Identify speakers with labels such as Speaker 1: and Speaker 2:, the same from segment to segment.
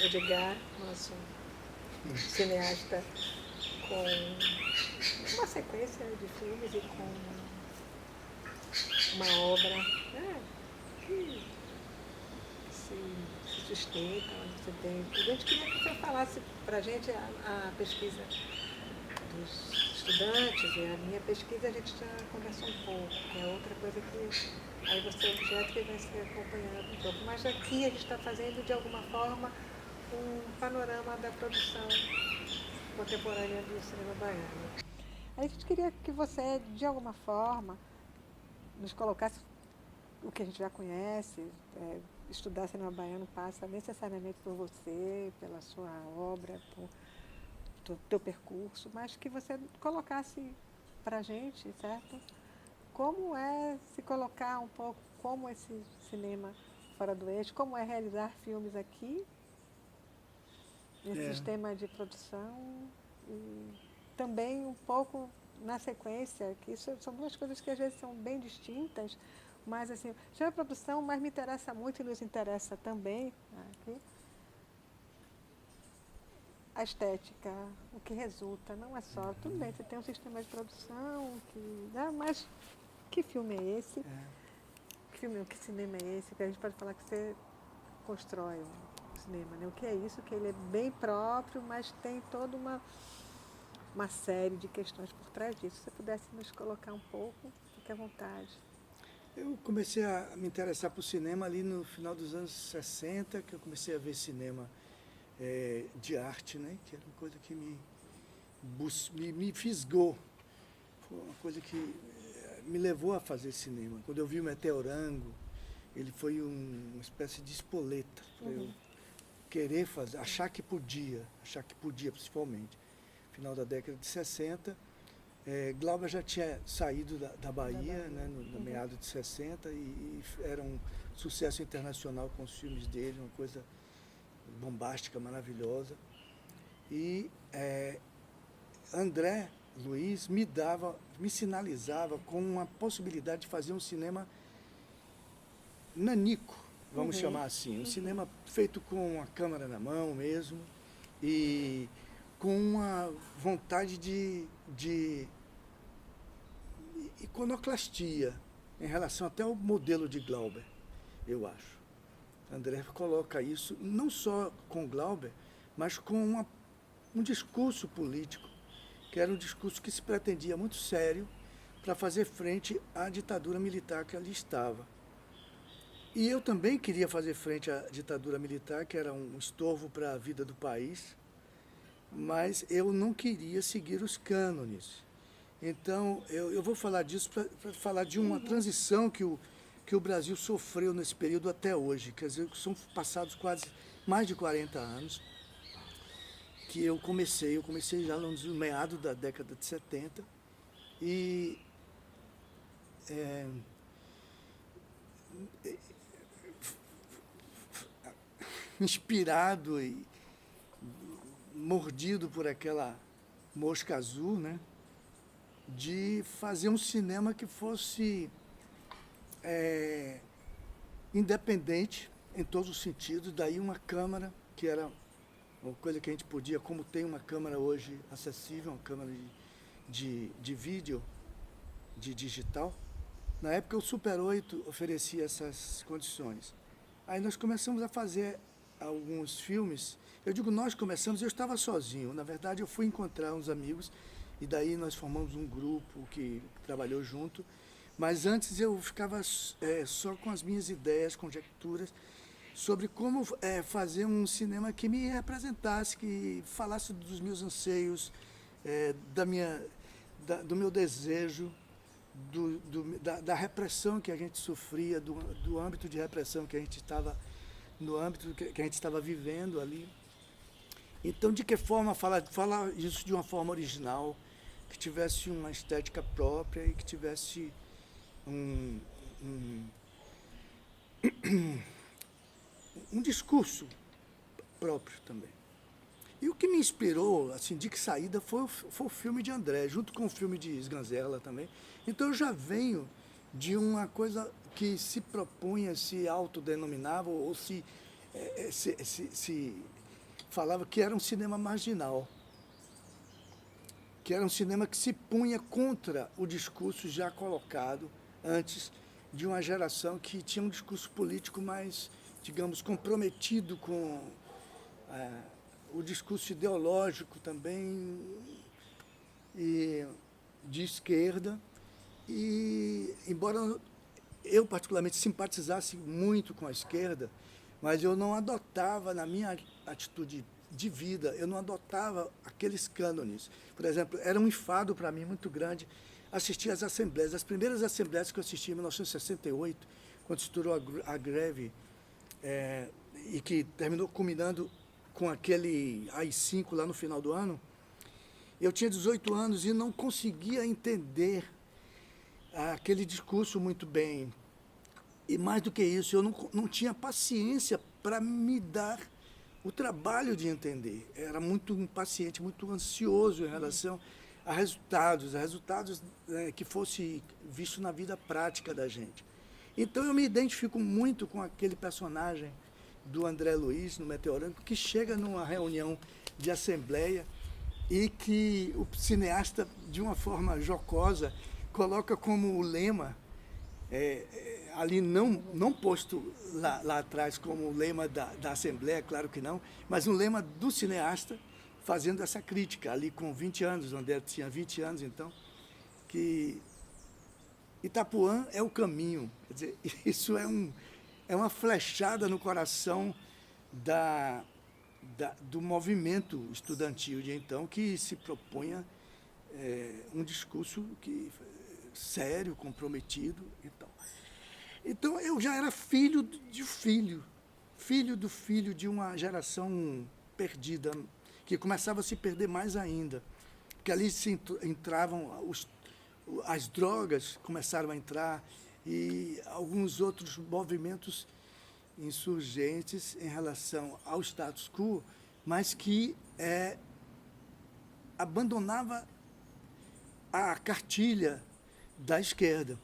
Speaker 1: Edgar, nosso cineasta, com uma sequência de filmes e com uma obra que se sustenta, onde você tem. A gente queria que você falasse para a gente a pesquisa dos estudantes, e a minha pesquisa a gente já conversou um pouco, que é outra coisa que aí você é objeto que vai ser acompanhado um pouco. Mas aqui a gente está fazendo de alguma forma um panorama da produção contemporânea do cinema baiano. Aí a gente queria que você, de alguma forma, nos colocasse o que a gente já conhece. Estudar cinema baiano passa necessariamente por você, pela sua obra, por teu percurso, mas que você colocasse para a gente, certo? Como é se colocar um pouco como esse cinema fora do eixo, como é realizar filmes aqui, nesse sistema de produção, e também um pouco na sequência, que isso são duas coisas que às vezes são bem distintas, mas assim, já a produção, mas me interessa muito e nos interessa também aqui, a estética, o que resulta, não é só, tudo bem, você tem um sistema de produção, mas que filme é esse? Que cinema é esse? Que a gente pode falar que você constrói o cinema, né? O que é isso? Que ele é bem próprio, mas tem toda uma série de questões por trás disso. Se você pudesse nos colocar um pouco, fique à vontade.
Speaker 2: Eu comecei a me interessar por cinema ali no final dos anos 60, que eu comecei a ver cinema de arte, né? Que era uma coisa que me fisgou. Foi uma coisa que me levou a fazer cinema. Quando eu vi o Meteorango, ele foi uma espécie de espoleta para eu querer fazer, achar que podia principalmente. Final da década de 60, Glauber já tinha saído da Bahia, né, no meado de 60, e era um sucesso internacional com os filmes dele, uma coisa bombástica, maravilhosa. E André Luiz me sinalizava com uma possibilidade de fazer um cinema nanico, vamos chamar assim, um cinema feito com a câmera na mão mesmo, e com uma vontade de iconoclastia em relação até ao modelo de Glauber, eu acho. André coloca isso não só com Glauber, mas com um discurso político, que era um discurso que se pretendia muito sério para fazer frente à ditadura militar que ali estava. E eu também queria fazer frente à ditadura militar, que era um estorvo para a vida do país, mas eu não queria seguir os cânones. Então, eu vou falar disso para falar de uma transição que o Brasil sofreu nesse período até hoje. Quer dizer, são passados quase mais de 40 anos que eu comecei já no meado da década de 70, e inspirado e mordido por aquela mosca azul, né, de fazer um cinema que fosse independente em todos os sentidos, daí uma câmera, que era uma coisa que a gente podia, como tem uma câmera hoje acessível, uma câmera de vídeo, de digital. Na época o Super 8 oferecia essas condições. Aí nós começamos a fazer alguns filmes. Eu digo nós começamos, eu estava sozinho. Na verdade eu fui encontrar uns amigos e daí nós formamos um grupo que trabalhou junto. Mas antes eu ficava só com as minhas ideias, conjecturas, sobre como fazer um cinema que me representasse, que falasse dos meus anseios, do meu desejo, da repressão que a gente sofria, do âmbito de repressão que a gente estava, no âmbito que a gente estava vivendo ali. Então, de que forma falar isso de uma forma original, que tivesse uma estética própria e que tivesse um discurso próprio também. E o que me inspirou, assim, de que saída, foi o filme de André, junto com o filme de Sganzella também. Então eu já venho de uma coisa que se propunha, se autodenominava, ou se falava que era um cinema marginal, que era um cinema que se punha contra o discurso já colocado antes de uma geração que tinha um discurso político mais, digamos, comprometido com o discurso ideológico também e de esquerda. E, embora eu particularmente simpatizasse muito com a esquerda, mas eu não adotava, na minha atitude de vida, eu não adotava aqueles cânones. Por exemplo, era um enfado para mim muito grande assistir às assembleias. As primeiras assembleias que eu assisti em 1968, quando estourou a greve, e que terminou culminando com aquele AI-5 lá no final do ano, eu tinha 18 anos e não conseguia entender aquele discurso muito bem. E mais do que isso, eu não tinha paciência para me dar o trabalho de entender. Era muito impaciente, muito ansioso em relação a resultados que fosse visto na vida prática da gente. Então eu me identifico muito com aquele personagem do André Luiz, no Meteorâmico, que chega numa reunião de assembleia e que o cineasta, de uma forma jocosa, coloca como o lema, ali não posto lá atrás como o lema da Assembleia, claro que não, mas um lema do cineasta fazendo essa crítica, ali com 20 anos, o André tinha 20 anos então, que Itapuã é o caminho. Quer dizer, isso é uma flechada no coração do movimento estudantil de então, que se propunha um discurso sério, comprometido e tal. Então eu já era filho do filho de uma geração perdida, que começava a se perder mais ainda, porque ali entravam as drogas, começaram a entrar, e alguns outros movimentos insurgentes em relação ao status quo, mas que abandonava a cartilha da esquerda.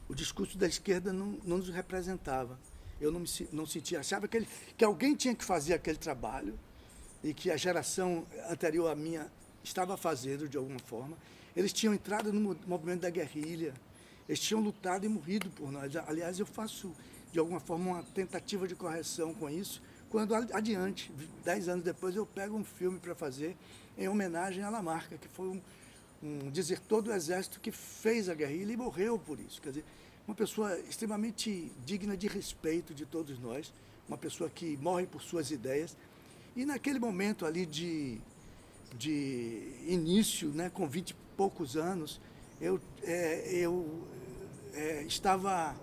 Speaker 2: O discurso da esquerda não nos representava. Eu não sentia, achava que alguém tinha que fazer aquele trabalho e que a geração anterior à minha estava fazendo de alguma forma. Eles tinham entrado no movimento da guerrilha, eles tinham lutado e morrido por nós. Aliás, eu faço, de alguma forma, uma tentativa de correção com isso, quando adiante, 10 anos depois, eu pego um filme para fazer em homenagem a Lamarca, que foi um desertor do Exército que fez a guerrilha e morreu por isso. Quer dizer, uma pessoa extremamente digna de respeito de todos nós, uma pessoa que morre por suas ideias. E naquele momento ali de início, né, com 20 e poucos anos, eu estava...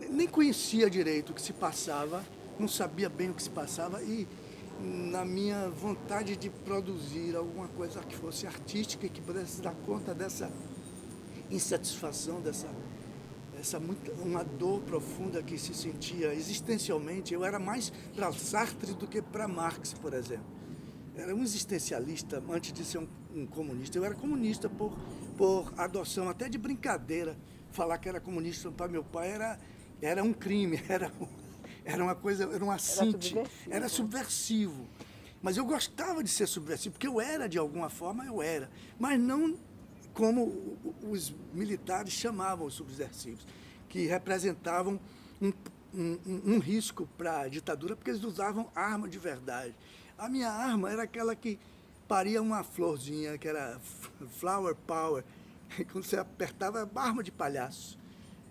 Speaker 2: nem conhecia direito o que se passava, não sabia bem o que se passava, e na minha vontade de produzir alguma coisa que fosse artística e que pudesse dar conta dessa insatisfação, uma dor profunda que se sentia existencialmente. Eu era mais para Sartre do que para Marx, por exemplo. Era um existencialista antes de ser um comunista. Eu era comunista por adoção, até de brincadeira. Falar que era comunista para meu pai era um crime, era uma coisa, era um assinte, era subversivo. Mas eu gostava de ser subversivo, porque eu era, de alguma forma, mas não como os militares chamavam os subversivos, que representavam um risco para a ditadura, porque eles usavam arma de verdade. A minha arma era aquela que paria uma florzinha, que era flower power, quando você apertava, arma de palhaço.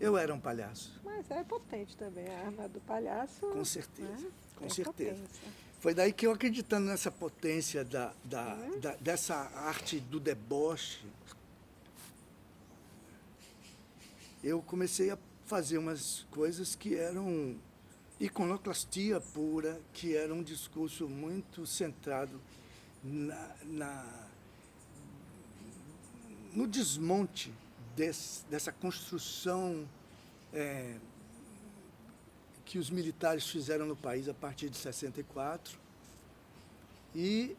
Speaker 2: Eu era um palhaço.
Speaker 1: Mas é potente também, a arma do palhaço.
Speaker 2: Com certeza,
Speaker 1: né?
Speaker 2: com certeza.
Speaker 1: Potência.
Speaker 2: Foi daí que eu, acreditando nessa potência dessa arte do deboche, eu comecei a fazer umas coisas que eram iconoclastia pura, que era um discurso muito centrado no desmonte dessa construção que os militares fizeram no país a partir de 64. E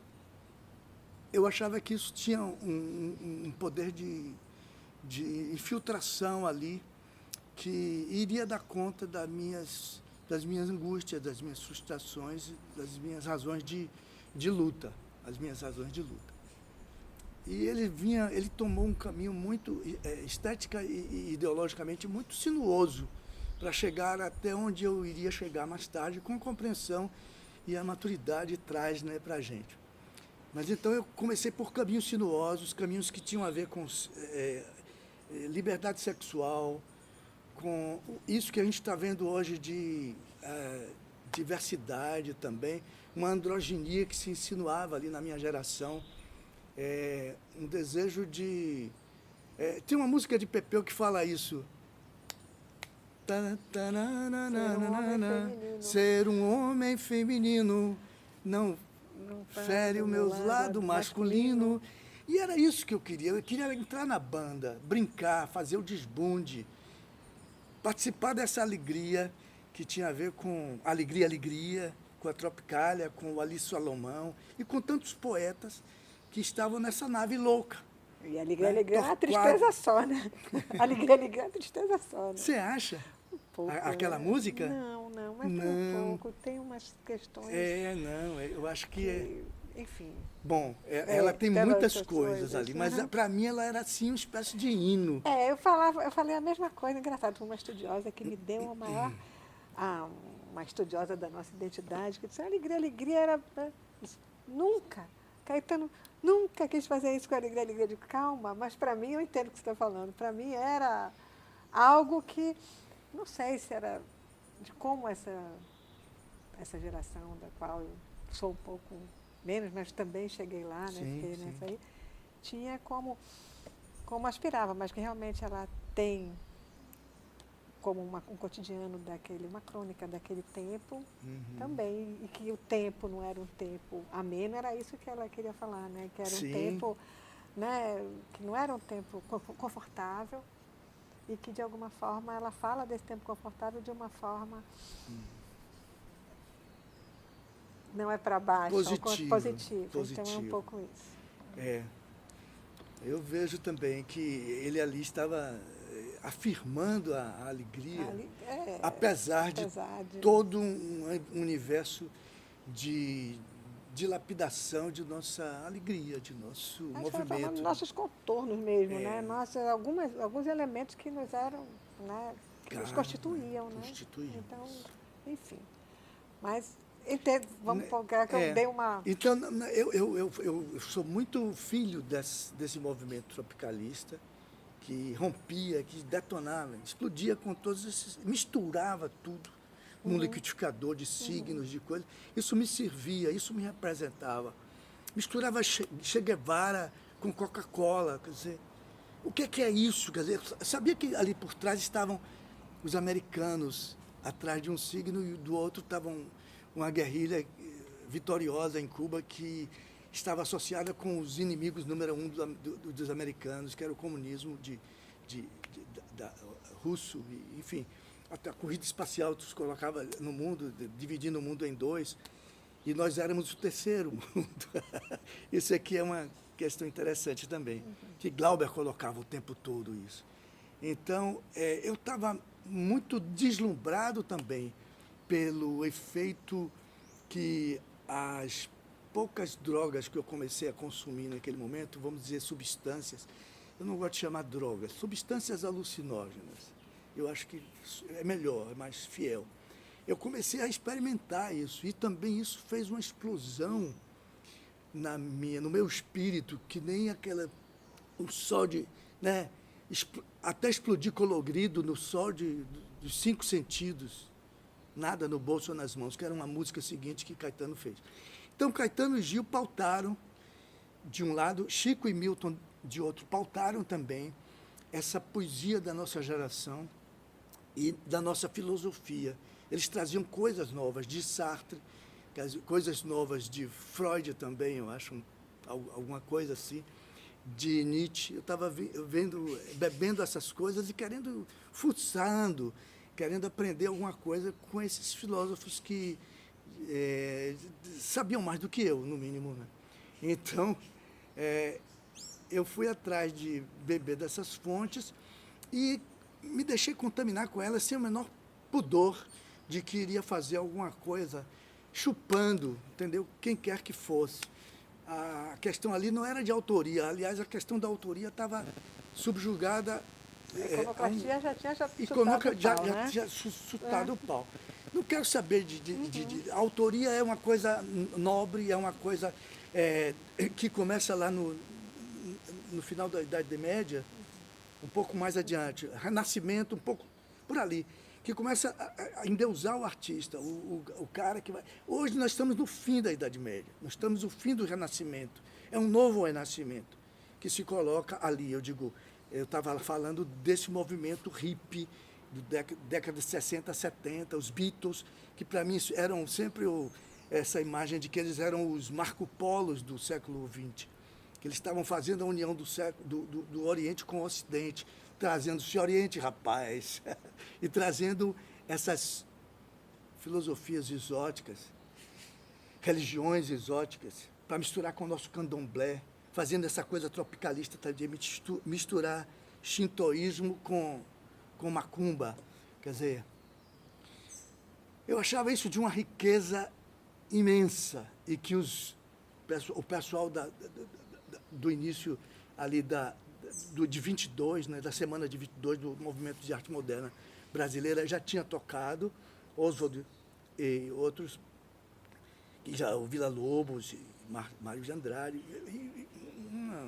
Speaker 2: eu achava que isso tinha um poder de infiltração ali, que iria dar conta das minhas das minhas angústias, das minhas frustrações, das minhas razões de luta, as minhas razões de luta. E ele tomou um caminho muito estética e ideologicamente muito sinuoso para chegar até onde eu iria chegar mais tarde, com a compreensão e a maturidade traz, né, para a gente. Mas então eu comecei por caminhos sinuosos, caminhos que tinham a ver com liberdade sexual, com isso que a gente está vendo hoje de diversidade também, uma androginia que se insinuava ali na minha geração, um desejo de... tem uma música de Pepeu que fala isso. Ser um homem feminino não fere o meu lado masculino. E era isso que eu queria entrar na banda, brincar, fazer o desbunde, participar dessa alegria que tinha a ver com Alegria, com a Tropicália, com o Ali Salomão e com tantos poetas que estavam nessa nave louca.
Speaker 1: E Alegria é uma tristeza só, né? Alegria é uma tristeza só, né?
Speaker 2: Você acha?
Speaker 1: Pouco,
Speaker 2: aquela música?
Speaker 1: Não, mas tem um pouco. Tem umas questões...
Speaker 2: eu acho que
Speaker 1: enfim...
Speaker 2: Bom, ela tem muitas coisas ali, mas para mim ela era assim uma espécie de hino.
Speaker 1: Eu falei a mesma coisa, engraçado, uma estudiosa que me deu uma estudiosa da nossa identidade, que disse, alegria era... Nunca, Caetano nunca quis fazer isso com alegria de calma, mas para mim, eu entendo o que você está falando, para mim era algo que, não sei se era de como essa geração da qual eu sou um pouco menos, mas também cheguei lá, né? Fiquei nessa aí, tinha como aspirava, mas que realmente ela tem como um cotidiano uma crônica daquele tempo também, e que o tempo não era um tempo ameno, era isso que ela queria falar, né? Que era um tempo, né? Que não era um tempo confortável, e que de alguma forma ela fala desse tempo confortável de uma forma não é para baixo, positivo. Então é um pouco isso.
Speaker 2: Eu vejo também que ele ali estava afirmando a alegria, apesar de todo um universo de lapidação de nossa alegria, de nosso movimento.
Speaker 1: Dos nossos contornos mesmo, né? Alguns elementos que nos eram, né? Que nos constituíam, né? Então, enfim. Mas vamos colocar que eu dei uma...
Speaker 2: Então, eu sou muito filho desse movimento tropicalista, que rompia, que detonava, explodia com todos esses... misturava tudo num liquidificador de signos, de coisas. Isso me servia, isso me representava. Misturava Che Guevara com Coca-Cola, quer dizer... O que é isso? Quer dizer, sabia que ali por trás estavam os americanos, atrás de um signo, e do outro estavam uma guerrilha vitoriosa em Cuba que estava associada com os inimigos número 1 dos americanos, que era o comunismo russo, enfim. Até a corrida espacial se colocava no mundo, dividindo o mundo em dois, e nós éramos o terceiro mundo. Isso aqui é uma questão interessante também, que Glauber colocava o tempo todo isso. Então, eu estava muito deslumbrado também pelo efeito que as poucas drogas que eu comecei a consumir naquele momento, vamos dizer substâncias, eu não gosto de chamar drogas, substâncias alucinógenas. Eu acho que é melhor, é mais fiel. Eu comecei a experimentar isso, e também isso fez uma explosão no meu espírito, que nem o sol né, até explodir colorido no sol dos 5 sentidos. Nada no bolso ou nas mãos, que era uma música seguinte que Caetano fez. Então, Caetano e Gil pautaram, de um lado, Chico e Milton, de outro, pautaram também essa poesia da nossa geração e da nossa filosofia. Eles traziam coisas novas de Sartre, coisas novas de Freud também, eu acho, alguma coisa assim, de Nietzsche. Eu estava bebendo essas coisas e fuçando, querendo aprender alguma coisa com esses filósofos que sabiam mais do que eu, no mínimo, né? Então, eu fui atrás de beber dessas fontes e me deixei contaminar com elas sem o menor pudor, de que iria fazer alguma coisa chupando, entendeu? Quem quer que fosse. A questão ali não era de autoria, aliás, a questão da autoria estava subjugada.
Speaker 1: A iconoclastia já tinha chutado
Speaker 2: Já tinha chutado o pau. Não quero saber a autoria é uma coisa nobre, é uma coisa que começa lá no final da Idade Média, um pouco mais adiante, Renascimento, um pouco por ali, que começa a endeusar o artista, o cara que vai... Hoje nós estamos no fim da Idade Média, nós estamos no fim do Renascimento, é um novo Renascimento que se coloca ali, eu estava falando desse movimento hippie, década de 60, 70, os Beatles, que para mim eram sempre essa imagem de que eles eram os Marco Polos do século XX, que eles estavam fazendo a união do Oriente com o Ocidente, trazendo-se Oriente, rapaz, e trazendo essas filosofias exóticas, religiões exóticas, para misturar com o nosso candomblé, fazendo essa coisa tropicalista de misturar shintoísmo com macumba. Quer dizer, eu achava isso de uma riqueza imensa e que o pessoal do início ali de 22, né, da semana de 22 do movimento de arte moderna brasileira já tinha tocado, Oswald e outros, o Vila Lobos, Mário de Andrade,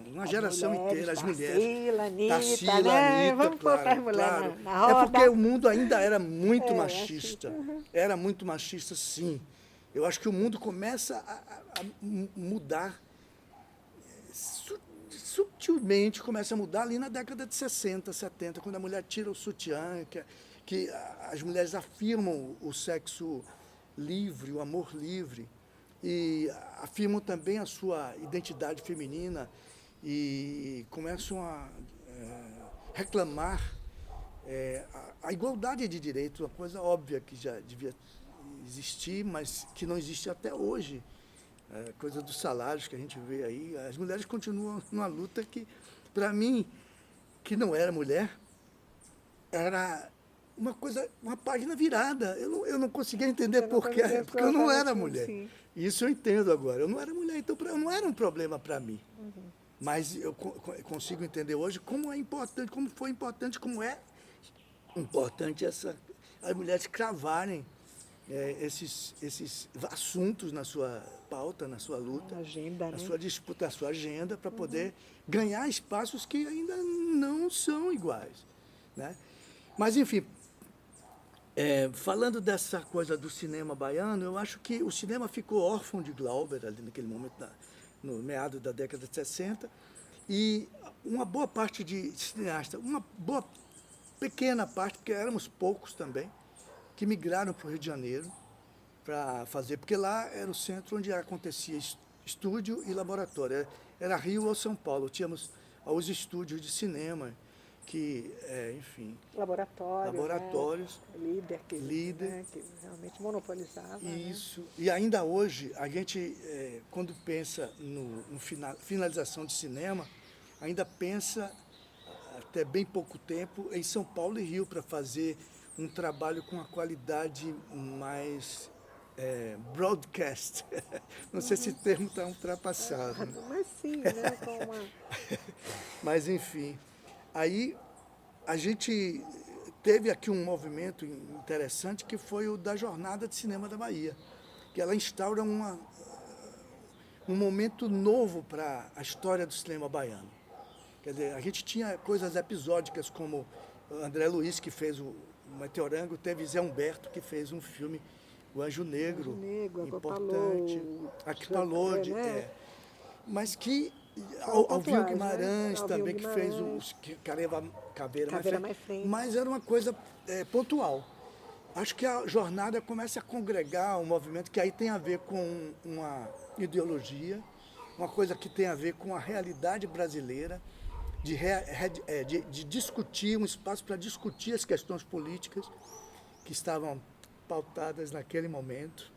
Speaker 2: uma geração inteira, as mulheres.
Speaker 1: Tarsila, Anitta,
Speaker 2: vamos colocar as mulheres na roda. É porque o mundo ainda era muito machista. Era muito machista, sim. Eu acho que o mundo começa a mudar, sutilmente começa a mudar ali na década de 60, 70, quando a mulher tira o sutiã, que as mulheres afirmam o sexo livre, o amor livre, e afirmam também a sua identidade feminina e começam a reclamar a igualdade de direitos, uma coisa óbvia que já devia existir, mas que não existe até hoje. Coisa dos salários que a gente vê aí. As mulheres continuam numa luta que, para mim, que não era mulher, era uma página virada. Eu não conseguia entender por quê, porque eu não era mulher. Sim. Isso eu entendo agora. Eu não era mulher, então não era um problema para mim. Uhum. Mas eu consigo entender hoje como é importante, como foi importante, como é importante as mulheres cravarem esses assuntos na sua pauta, na sua luta,
Speaker 1: agenda,
Speaker 2: na sua disputa, na sua agenda, para poder ganhar espaços que ainda não são iguais, né? Mas, enfim, falando dessa coisa do cinema baiano, eu acho que o cinema ficou órfão de Glauber ali naquele momento, no meado da década de 60, e uma boa parte de cineastas, uma boa pequena parte, porque éramos poucos também, que migraram para o Rio de Janeiro para fazer, porque lá era o centro onde acontecia estúdio e laboratório. Era Rio ou São Paulo. Tínhamos os estúdios de cinema, que, enfim... Laboratórios.
Speaker 1: Né? Líder. Né? Que realmente monopolizava.
Speaker 2: Isso. Né? E ainda hoje, a gente, quando pensa no finalização de cinema, ainda pensa, até bem pouco tempo, em São Paulo e Rio, para fazer um trabalho com uma qualidade mais broadcast. Não sei se o termo está ultrapassado. Né?
Speaker 1: Mas sim, né?
Speaker 2: Mas, enfim, aí a gente teve aqui um movimento interessante que foi o da Jornada de Cinema da Bahia, que ela instaura um momento novo para a história do cinema baiano. Quer dizer, a gente tinha coisas episódicas como André Luiz, que fez o Meteorango, teve Zé Humberto, que fez um filme, O Anjo Negro, importante, Aquipalô, né? Mas que Alvio Guimarães também, que fez o Caveira Mais Frente, mas era uma coisa pontual. Acho que a jornada começa a congregar um movimento que aí tem a ver com uma ideologia, uma coisa que tem a ver com a realidade brasileira, de discutir, um espaço para discutir as questões políticas que estavam pautadas naquele momento.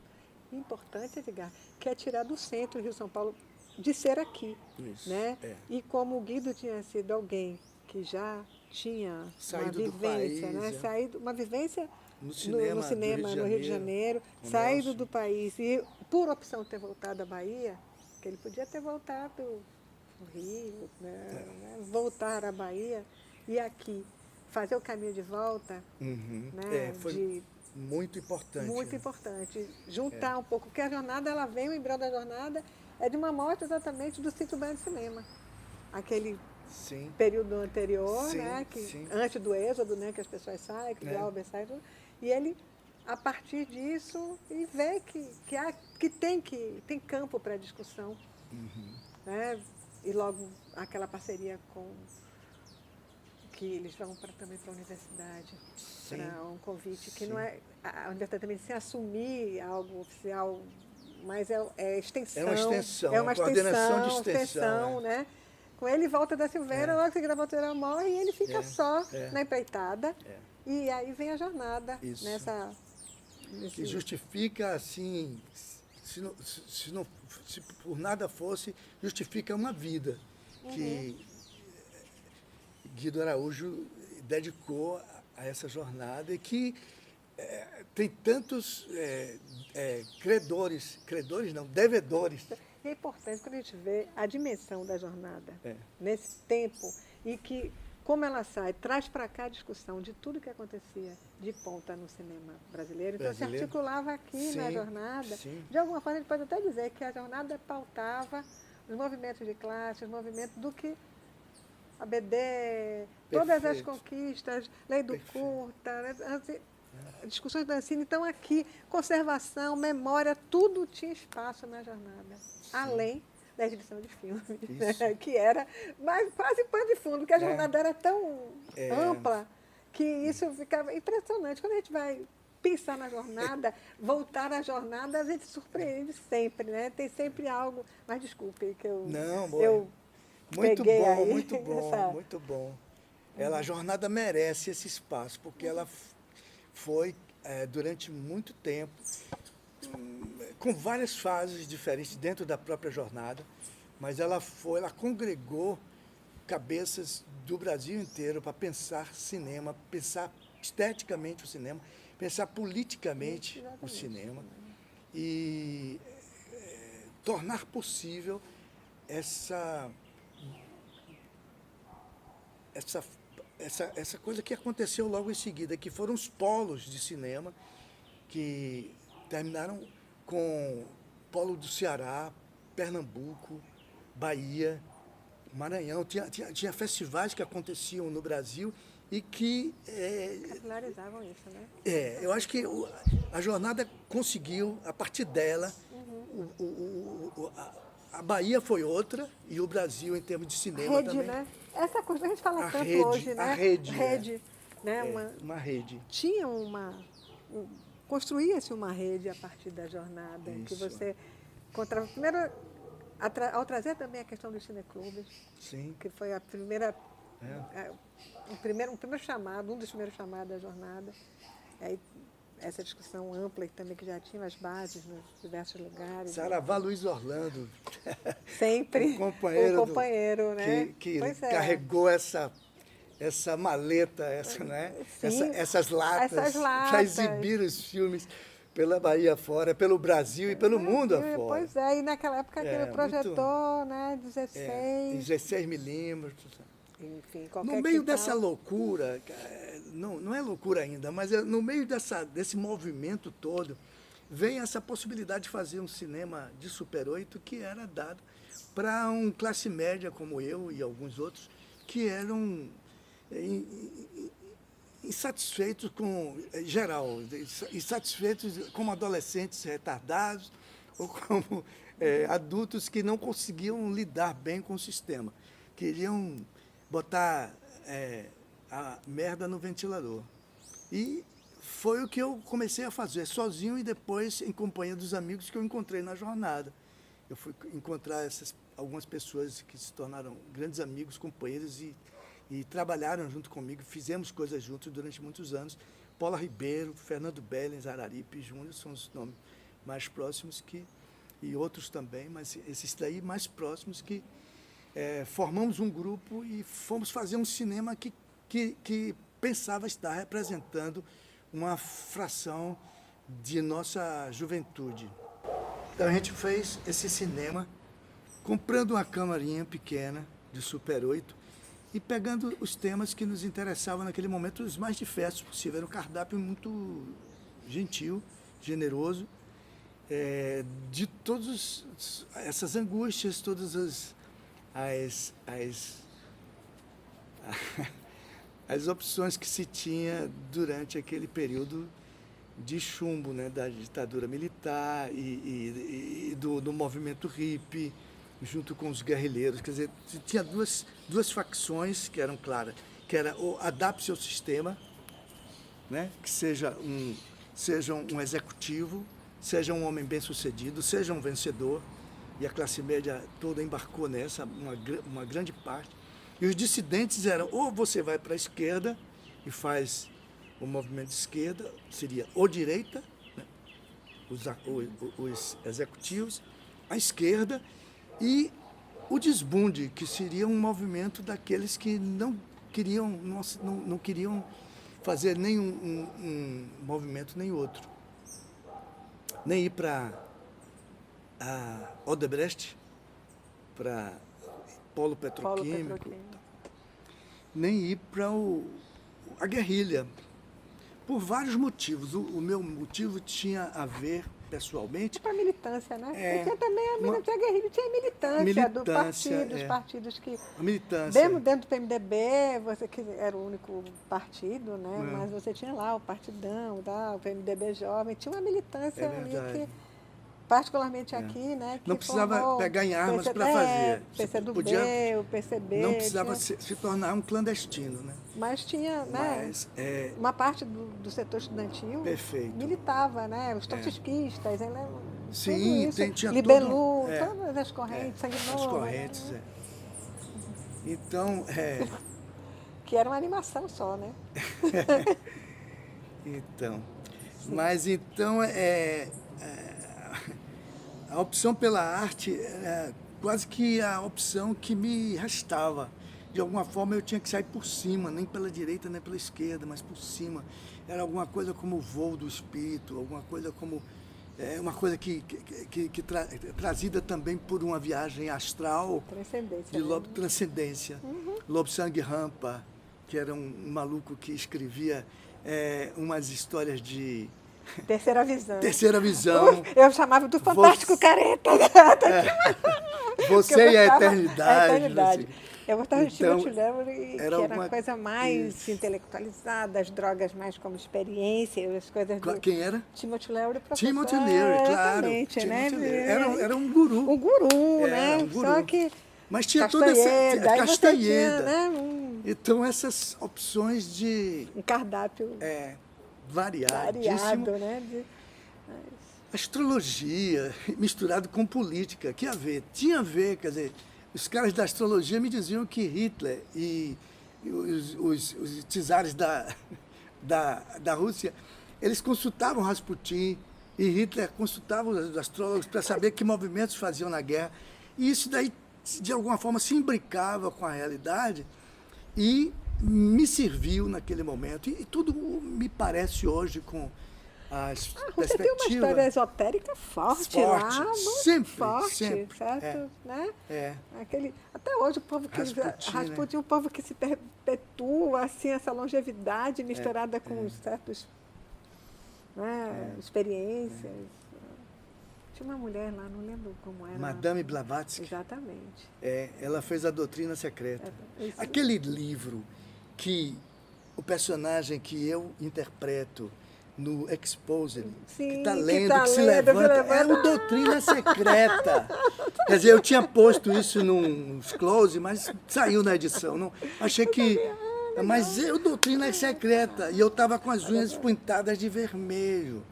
Speaker 1: Importante, Edgar, que é tirar do centro do Rio São Paulo, de ser aqui.
Speaker 2: Isso,
Speaker 1: né? E como o Guido tinha sido alguém que já tinha
Speaker 2: Saído
Speaker 1: uma
Speaker 2: do
Speaker 1: vivência,
Speaker 2: país,
Speaker 1: né? Uma vivência
Speaker 2: no
Speaker 1: no
Speaker 2: cinema,
Speaker 1: no Rio de Janeiro,
Speaker 2: com
Speaker 1: saído
Speaker 2: Nelson.
Speaker 1: do país e por opção ter voltado à Bahia, que ele podia ter voltado ao Rio, né? Voltar à Bahia e aqui fazer o caminho de volta,
Speaker 2: Uhum.
Speaker 1: né?
Speaker 2: Foi muito importante.
Speaker 1: Muito importante. Juntar um pouco, porque a jornada, ela vem, o embrião da jornada é de uma morte exatamente do Sítio Baiano de Cinema. Aquele
Speaker 2: Sim,
Speaker 1: período anterior,
Speaker 2: sim,
Speaker 1: né,
Speaker 2: sim.
Speaker 1: antes do êxodo, né, que as pessoas saem, que o Glauber sai, e ele, a partir disso, ele vê que tem campo para discussão. Né, e logo aquela parceria que eles vão também para a universidade, para um convite, que não é a universidade também sem assumir algo oficial, mas é extensão.
Speaker 2: É uma extensão,
Speaker 1: é uma
Speaker 2: coordenação de
Speaker 1: extensão, né? Com ele volta da Silveira, logo que a Silveira morre, e ele fica só na empreitada. E aí vem a jornada
Speaker 2: Isso. Que justifica, assim, se por nada fosse, justifica uma vida que Guido Araújo dedicou a essa jornada e que tem tantos devedores.
Speaker 1: E é importante quando a gente vê a dimensão da jornada nesse tempo e que, como ela sai, traz para cá a discussão de tudo que acontecia de ponta no cinema brasileiro. Então, se articulava aqui na jornada. Sim. De alguma forma, a gente pode até dizer que a jornada pautava os movimentos de classe, os movimentos do que a BD, todas as conquistas, lei do curta, discussões da ensino. Então, aqui, conservação, memória, tudo tinha espaço na jornada. Sim. Além da exibição de filmes, né? Que era quase pano de fundo, porque a jornada era tão ampla que isso ficava impressionante. Quando a gente vai pensar na jornada, voltar à jornada, a gente surpreende sempre, né? Tem sempre algo. Mas desculpe que eu...
Speaker 2: Não,
Speaker 1: eu
Speaker 2: muito bom,
Speaker 1: aí,
Speaker 2: muito bom, muito bom. A jornada merece esse espaço, porque ela foi, durante muito tempo, com várias fases diferentes dentro da própria jornada, mas ela congregou cabeças do Brasil inteiro para pensar cinema, pensar esteticamente o cinema, pensar politicamente o cinema e tornar possível essa coisa que aconteceu logo em seguida, que foram os polos de cinema que terminaram com o polo do Ceará, Pernambuco, Bahia, Maranhão. Tinha festivais que aconteciam no Brasil e que...
Speaker 1: capilarizavam isso, né?
Speaker 2: Eu acho que a jornada conseguiu, a partir dela, a Bahia foi outra e o Brasil, em termos de cinema,
Speaker 1: rede,
Speaker 2: também.
Speaker 1: Né? Essa coisa que a gente fala tanto
Speaker 2: rede,
Speaker 1: hoje, né?
Speaker 2: A rede.
Speaker 1: Né?
Speaker 2: Uma rede.
Speaker 1: Tinha construía-se uma rede a partir da jornada, em que você encontrava, primeiro, ao trazer também a questão dos cineclubes, que foi a primeira, um primeiro chamado, um dos primeiros chamados da jornada, aí, essa discussão ampla também que já tinha as bases nos diversos lugares.
Speaker 2: Saravá Luiz Orlando.
Speaker 1: Sempre
Speaker 2: o companheiro
Speaker 1: né?
Speaker 2: Que carregou essa maleta, essas latas para exibir os filmes pela Bahia afora, pelo Brasil e pelo mundo afora.
Speaker 1: Pois é, e naquela época ele projetou, né,
Speaker 2: 16 milímetros.
Speaker 1: Enfim,
Speaker 2: no meio dessa loucura, não é loucura ainda, mas no meio desse movimento todo, vem essa possibilidade de fazer um cinema de Super 8 que era dado para um classe média como eu e alguns outros, que eram insatisfeitos com geral, insatisfeitos como adolescentes retardados ou como adultos que não conseguiam lidar bem com o sistema. Queriam botar a merda no ventilador. E foi o que eu comecei a fazer, sozinho e depois em companhia dos amigos que eu encontrei na jornada. Eu fui encontrar algumas pessoas que se tornaram grandes amigos, companheiros e trabalharam junto comigo, fizemos coisas juntos durante muitos anos. Paula Ribeiro, Fernando Bellens, Araripe Júnior são os nomes mais próximos e outros também, mas esses daí mais próximos que formamos um grupo e fomos fazer um cinema que que pensava estar representando uma fração de nossa juventude. Então a gente fez esse cinema comprando uma camarinha pequena de Super 8 e pegando os temas que nos interessavam naquele momento, os mais diversos possível. Era um cardápio muito gentil, generoso, de todas essas angústias, todas as opções que se tinha durante aquele período de chumbo, né, da ditadura militar e do movimento hippie, junto com os guerrilheiros. Quer dizer, tinha duas facções que eram claras, que era o adapte-se ao sistema, né, que seja um executivo, seja um homem bem-sucedido, seja um vencedor, e a classe média toda embarcou nessa, uma grande parte. E os dissidentes eram, ou você vai para a esquerda e faz o movimento de esquerda, seria ou direita, né, os executivos, a esquerda, e o desbunde, que seria um movimento daqueles que não queriam fazer nenhum um movimento nem outro. Nem ir para a Odebrecht, para Polo Petroquímico, nem ir para a guerrilha, por vários motivos. O meu motivo tinha a ver, pessoalmente...
Speaker 1: Para a militância, né? Porque também a guerrilha tinha militância do partido, dos partidos que...
Speaker 2: A militância.
Speaker 1: Mesmo dentro do PMDB, você que era o único partido, né? Mas você tinha lá o Partidão, o PMDB Jovem, tinha uma militância ali que... Particularmente aqui, né? Que
Speaker 2: não precisava pegar em armas para fazer.
Speaker 1: PCdoB, o PCB.
Speaker 2: Não precisava se tornar um clandestino, né?
Speaker 1: Mas tinha, né? Uma parte do setor estudantil militava, né? Os trotskistas,
Speaker 2: sim, tinha
Speaker 1: Libelu, todas as correntes, Sangue Novo.
Speaker 2: As correntes, Então,
Speaker 1: que era uma animação só, né?
Speaker 2: Então, mas então a opção pela arte era quase que a opção que me restava. De alguma forma eu tinha que sair por cima, nem pela direita nem pela esquerda, mas por cima. Era alguma coisa como o voo do espírito, alguma coisa como... uma coisa trazida também por uma viagem astral.
Speaker 1: Transcendência.
Speaker 2: De transcendência. Lobsang Rampa, que era um maluco que escrevia umas histórias de...
Speaker 1: Terceira visão.
Speaker 2: Terceira visão.
Speaker 1: Eu chamava do Fantástico Careta.
Speaker 2: Você e a eternidade.
Speaker 1: A eternidade. Eu gostava de
Speaker 2: Então,
Speaker 1: Timothy Leary, que era uma coisa mais intelectualizada, as drogas mais como experiência, as coisas do...
Speaker 2: Quem era?
Speaker 1: Timothy Leary, professor.
Speaker 2: Timothy Leary, claro.
Speaker 1: Exatamente, né?
Speaker 2: Era um guru.
Speaker 1: Um guru, né?
Speaker 2: Um guru.
Speaker 1: Só que...
Speaker 2: Mas tinha toda essa Castanheda.
Speaker 1: Né?
Speaker 2: Então, essas opções de...
Speaker 1: Um cardápio...
Speaker 2: variado,
Speaker 1: né?
Speaker 2: Astrologia misturado com política, tinha a ver, quer dizer, os caras da astrologia me diziam que Hitler e os czares da Rússia, eles consultavam Rasputin e Hitler consultava os astrólogos para saber que movimentos faziam na guerra, e isso daí, de alguma forma, se imbricava com a realidade e me serviu naquele momento. E tudo me parece hoje com as perspectivas.
Speaker 1: Você tem uma história esotérica forte lá, muito
Speaker 2: sempre,
Speaker 1: forte,
Speaker 2: sempre,
Speaker 1: certo? Né?
Speaker 2: Aquele,
Speaker 1: até hoje o povo que Rasputin, né? O povo que se perpetua assim, essa longevidade misturada com certos experiências. Tinha uma mulher lá, não lembro como era.
Speaker 2: Madame Blavatsky.
Speaker 1: Exatamente.
Speaker 2: Ela fez A Doutrina Secreta. Aquele livro que o personagem que eu interpreto no Exposed, que está lendo, que se levanta, é o Doutrina Secreta. Quer dizer, eu tinha posto isso nos close, mas saiu na edição. Não, achei que... Mas o Doutrina Secreta. E eu estava com as unhas pintadas de vermelho.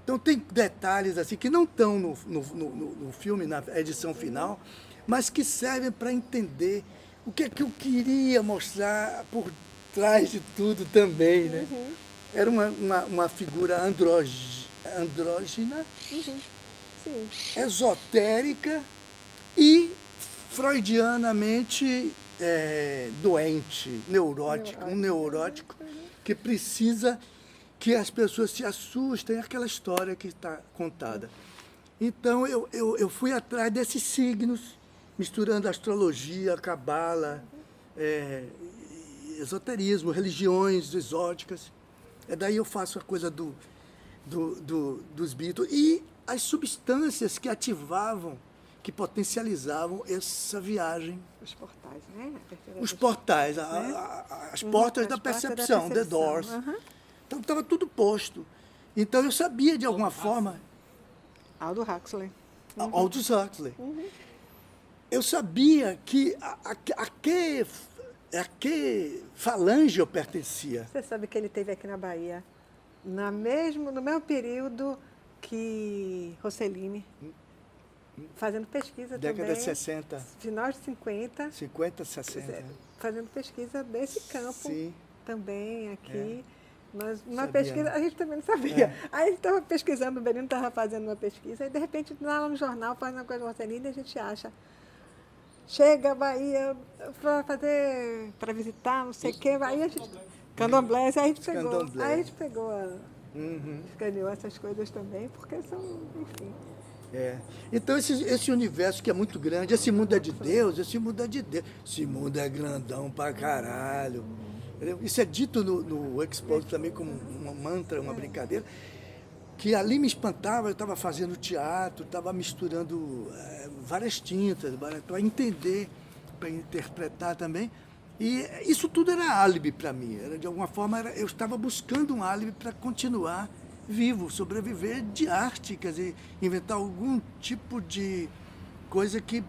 Speaker 2: Então tem detalhes assim que não estão no filme, na edição final, mas que servem para entender o que é que eu queria mostrar por trás de tudo também, né? Era uma figura andrógina,
Speaker 1: Sim.
Speaker 2: esotérica e freudianamente doente, neurótico, um neurótico que precisa que as pessoas se assustem, aquela história que está contada. Então, eu fui atrás desses signos, misturando astrologia, cabala, esoterismo, religiões exóticas. Daí eu faço a coisa dos Beatles. E as substâncias que ativavam, que potencializavam essa viagem.
Speaker 1: Os portais, né?
Speaker 2: Os portais,
Speaker 1: né?
Speaker 2: as portas da percepção, The Doors. Então, estava tudo posto. Então, eu sabia, de alguma forma...
Speaker 1: Aldous Huxley.
Speaker 2: Aldous Huxley. Eu sabia que a que falange eu pertencia.
Speaker 1: Você sabe que ele esteve aqui na Bahia no mesmo período que Rossellini, fazendo pesquisa
Speaker 2: Década
Speaker 1: também.
Speaker 2: de 60.
Speaker 1: Final de 50.
Speaker 2: 50, 60.
Speaker 1: Fazendo pesquisa desse campo.
Speaker 2: Sim.
Speaker 1: Também aqui. Mas uma
Speaker 2: Sabia,
Speaker 1: pesquisa,
Speaker 2: né?
Speaker 1: a gente também não sabia. Aí a gente estava pesquisando, o Benino estava fazendo uma pesquisa, e de repente, lá no jornal, fazendo uma coisa Rossellini, a gente acha. Chega a Bahia para visitar, não sei o quê. Aí a gente. Candomblé, aí a gente pegou.
Speaker 2: Candomblé.
Speaker 1: Aí a gente pegou, escaneou essas coisas também, porque são, enfim.
Speaker 2: Então, esse universo que é muito grande, esse mundo é de Deus, esse mundo é de Deus. Esse mundo é grandão pra caralho. Isso é dito no Exposed também como uma mantra, uma brincadeira, que ali me espantava. Eu estava fazendo teatro, estava misturando várias tintas para entender, para interpretar também. E isso tudo era álibi para mim. De alguma forma, eu estava buscando um álibi para continuar vivo, sobreviver de arte, quer dizer, inventar algum tipo de coisa que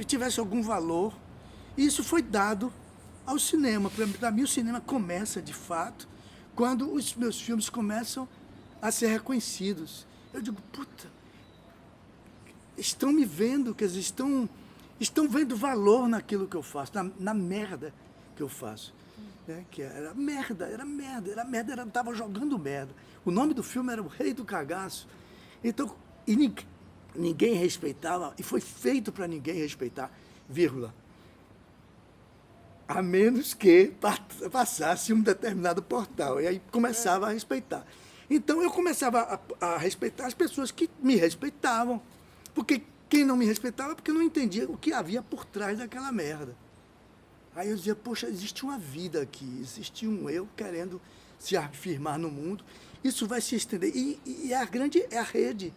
Speaker 2: tivesse algum valor. E isso foi dado ao cinema. Para mim, o cinema começa, de fato, quando os meus filmes começam a ser reconhecidos. Eu digo, puta, estão me vendo, quer dizer, estão vendo valor naquilo que eu faço, na merda que eu faço. Né? Que era merda, eu estava jogando merda. O nome do filme era O Rei do Cagaço. Então, ninguém respeitava, e foi feito para ninguém respeitar, vírgula. A menos que passasse um determinado portal. E aí começava a respeitar. Então, eu começava a respeitar as pessoas que me respeitavam. Porque quem não me respeitava, porque não entendia o que havia por trás daquela merda. Aí eu dizia, poxa, existe uma vida aqui, existe um eu querendo se afirmar no mundo. Isso vai se estender. E a rede.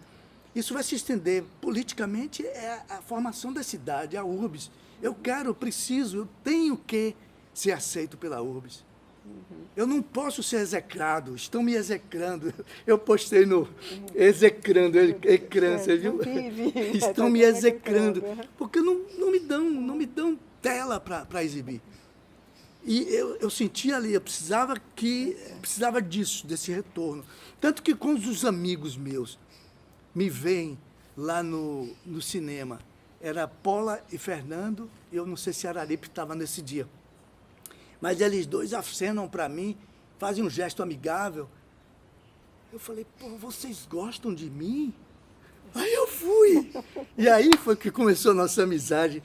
Speaker 2: Isso vai se estender politicamente, é a formação da cidade, a URBS. Eu preciso, eu tenho que ser aceito pela URBS. Eu não posso ser execrado, estão me execrando. Eu postei no execrando, ecrã, você viu? Estão me execrando, porque não me dão tela para exibir. E eu sentia ali, eu precisava disso, desse retorno. Tanto que quando os amigos meus me veem lá no cinema, era Paula e Fernando, eu não sei se Araripe estava nesse dia. Mas eles dois acenam para mim, fazem um gesto amigável. Eu falei, pô, vocês gostam de mim? Aí eu fui. E aí foi que começou a nossa amizade.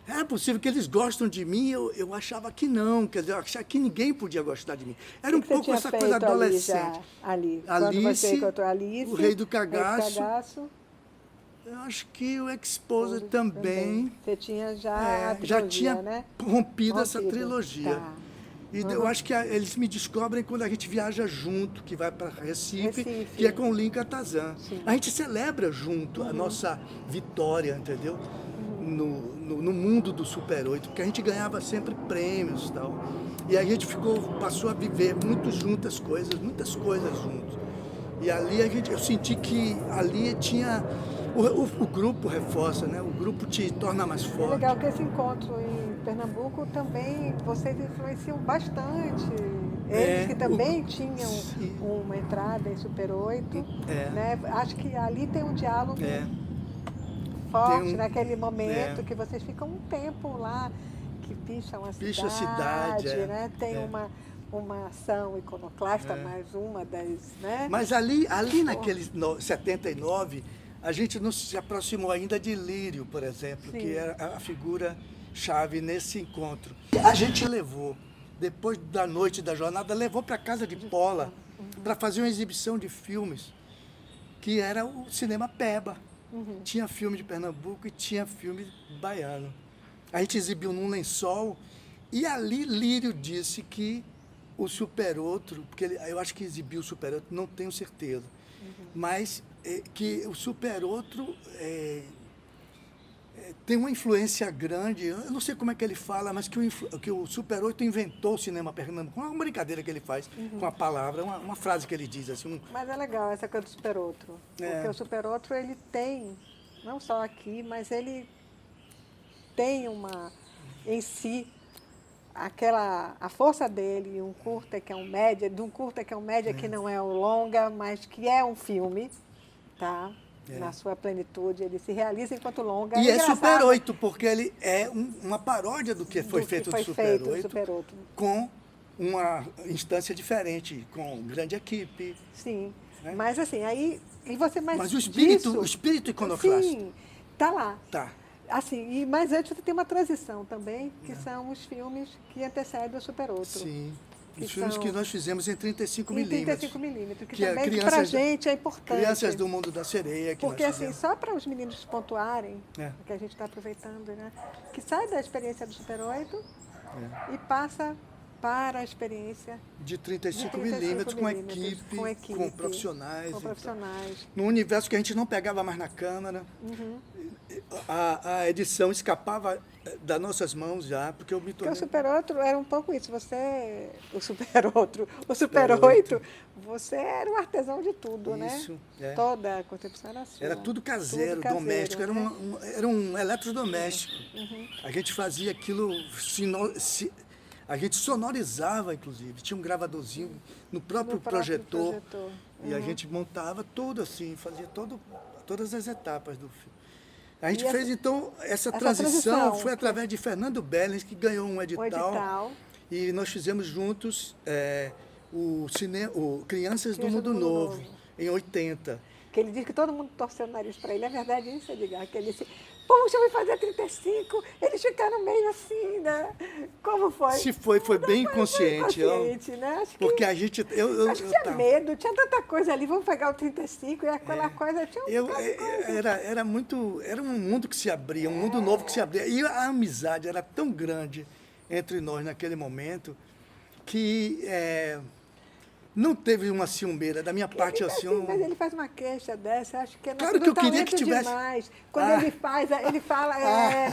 Speaker 2: É possível que eles gostam de mim, eu achava que não, quer dizer, eu achava que ninguém podia gostar de mim. Era um pouco essa coisa adolescente.
Speaker 1: Ali,
Speaker 2: Alice,
Speaker 1: Alice,
Speaker 2: O Rei do Cagaço.
Speaker 1: Rei do Cagaço.
Speaker 2: Eu acho que o Exposed também.
Speaker 1: Você tinha já a trilogia,
Speaker 2: já tinha
Speaker 1: né?
Speaker 2: rompido essa trilogia.
Speaker 1: Tá.
Speaker 2: E eu acho que eles me descobrem quando a gente viaja junto, que vai para Recife, que é com o Linca Tazan. A gente celebra junto a nossa vitória, entendeu? No mundo do Super 8, porque a gente ganhava sempre prêmios e tal. E a gente passou a viver muito juntas muitas coisas juntos. E ali eu senti que ali tinha... O grupo reforça, né? O grupo te torna mais forte.
Speaker 1: É legal que esse encontro em Pernambuco também, vocês influenciam bastante. Eles que também tinham uma entrada em Super 8. Né? Acho que ali tem um diálogo forte, naquele momento que vocês ficam um tempo lá, que picham a cidade, né? Tem uma ação iconoclasta, mais uma das... Né?
Speaker 2: Mas ali naquele 79, a gente não se aproximou ainda de Lírio, por exemplo, que era a figura chave nesse encontro. A gente levou, depois da noite da jornada, levou para casa de Pola para fazer uma exibição de filmes, que era o cinema Peba. Tinha filme de Pernambuco e tinha filme baiano. A gente exibiu num lençol e ali Lírio disse que o Superoutro, porque eu acho que exibiu o Superoutro, não tenho certeza, mas que o Superoutro tem uma influência grande, eu não sei como é que ele fala, mas que o Super 8 inventou o cinema pernambucano, uma brincadeira que ele faz com a palavra, uma frase que ele diz assim.
Speaker 1: Mas é legal essa coisa do Super Outro, porque o Super Outro ele tem, não só aqui, mas ele tem em si a força dele, um curta que é um média, de um curta que é um média que não é um longa, mas que é um filme, tá? Na sua plenitude, ele se realiza enquanto longa.
Speaker 2: E é Super 8, porque ele é uma paródia do que foi feito do Super 8, com uma instância diferente, com grande equipe.
Speaker 1: Sim, né? Mas assim, aí... E você
Speaker 2: mas o espírito iconoclasta.
Speaker 1: Sim, tá lá.
Speaker 2: Tá.
Speaker 1: Assim, mas antes você tem uma transição também, que são os filmes que antecedem o Super 8.
Speaker 2: Sim. Os filmes que nós fizemos em 35
Speaker 1: milímetros. Em 35 milímetros, que também para a gente é importante.
Speaker 2: Crianças do Mundo da Sereia.
Speaker 1: Porque assim, só para os meninos pontuarem, que a gente está aproveitando, né? Que sai da experiência do Super 8 e passa para a experiência
Speaker 2: de 35 milímetros, com equipe, com profissionais.
Speaker 1: Com profissionais.
Speaker 2: Num universo que a gente não pegava mais na câmera. A edição escapava das nossas mãos já, porque eu me tornei...
Speaker 1: Porque o Super 8 era um pouco isso, o Super 8, você era um artesão de tudo,
Speaker 2: isso,
Speaker 1: né? Toda a concepção era sua.
Speaker 2: Era tudo caseiro, doméstico,
Speaker 1: né?
Speaker 2: Era um eletrodoméstico. A gente fazia aquilo, a gente sonorizava, inclusive, tinha um gravadorzinho no próprio projetor. E a gente montava tudo assim, fazia todas as etapas do filme. A gente fez, então, essa transição foi através de Fernando Bellens, que ganhou um edital. E nós fizemos juntos o Crianças do Mundo Novo, em 80.
Speaker 1: Que ele diz que todo mundo torceu o nariz para ele. É verdade isso, Edgar? Que ele disse, poxa, eu vou fazer 35. Eles ficaram meio assim, né? Como foi?
Speaker 2: Se foi bem inconsciente.
Speaker 1: Né?
Speaker 2: Porque a gente...
Speaker 1: Acho que tinha medo, tinha tanta coisa ali, vamos pegar o 35 e aquela coisa... Tinha
Speaker 2: era um mundo que se abria, um mundo novo que se abria. E a amizade era tão grande entre nós naquele momento que... não teve uma ciumeira da minha parte assim.
Speaker 1: Mas ele faz uma queixa dessa, acho que é
Speaker 2: claro que eu queria que tivesse
Speaker 1: demais. Quando ele faz, ele fala,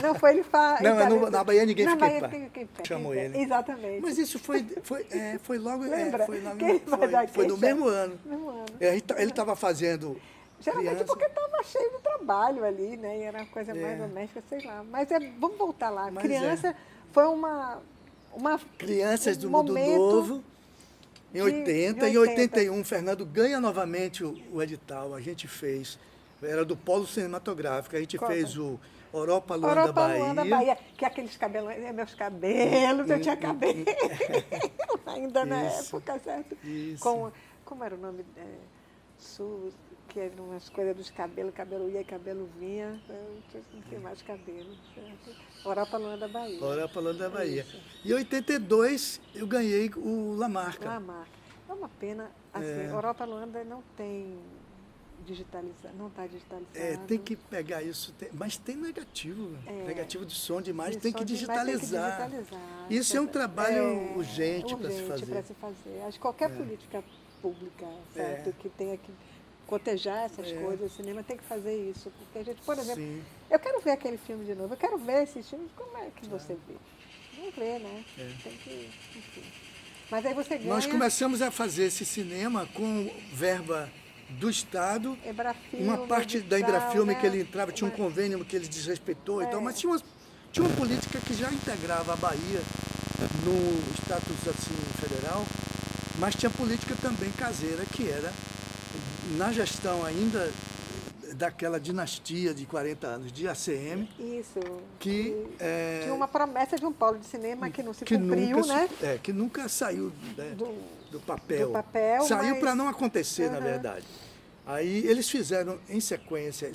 Speaker 1: não foi ele fala.
Speaker 2: Não, na Bahia ninguém fica em pé.
Speaker 1: Chamou ele. Exatamente.
Speaker 2: Mas isso foi logo.
Speaker 1: Lembra?
Speaker 2: Foi no mesmo ano. Ele estava fazendo.
Speaker 1: Geralmente porque estava cheio de trabalho ali, né? E era uma coisa mais doméstica, sei lá. Mas vamos voltar lá. Criança foi uma
Speaker 2: Crianças do Mundo Novo. Em 80, em 81, Fernando ganha novamente o edital. A gente fez, era do Polo Cinematográfico, a gente fez o Europa Luanda Bahia.
Speaker 1: Que é aqueles cabelos, meus cabelos, eu tinha cabelo. Ainda na época, certo?
Speaker 2: Isso.
Speaker 1: Como era o nome? Que eram umas coisas dos cabelos, cabelo ia e cabelo vinha. Eu não tinha mais cabelo, certo? Europa Luanda Bahia.
Speaker 2: Europa Luanda Bahia. Isso. E em 82 eu ganhei o Lamarca.
Speaker 1: É uma pena, assim, Europa Luanda não tem digitalizado, não está digitalizado.
Speaker 2: Tem que pegar isso, mas tem negativo, negativo de som de imagem, tem que digitalizar. Isso é um trabalho urgente para se fazer.
Speaker 1: Acho que qualquer política pública, certo, que tenha que cotejar essas coisas, o cinema tem que fazer isso. Porque a gente, por exemplo, eu quero ver aquele filme de novo, eu quero ver esses filmes, como é que você vê? Não vê, né? Tem que, enfim. Mas aí você ganha...
Speaker 2: Nós começamos a fazer esse cinema com verba do Estado, uma parte da Embrafilme, né? Que ele entrava, tinha um convênio que ele desrespeitou e tal, mas tinha uma política que já integrava a Bahia no status assim, federal, mas tinha política também caseira, que era na gestão ainda daquela dinastia de 40 anos de ACM.
Speaker 1: Isso.
Speaker 2: Que
Speaker 1: tinha uma promessa de um polo de cinema que não se cumpriu, né?
Speaker 2: Que nunca saiu do papel.
Speaker 1: Saiu
Speaker 2: para não acontecer, na verdade. Aí eles fizeram, em sequência,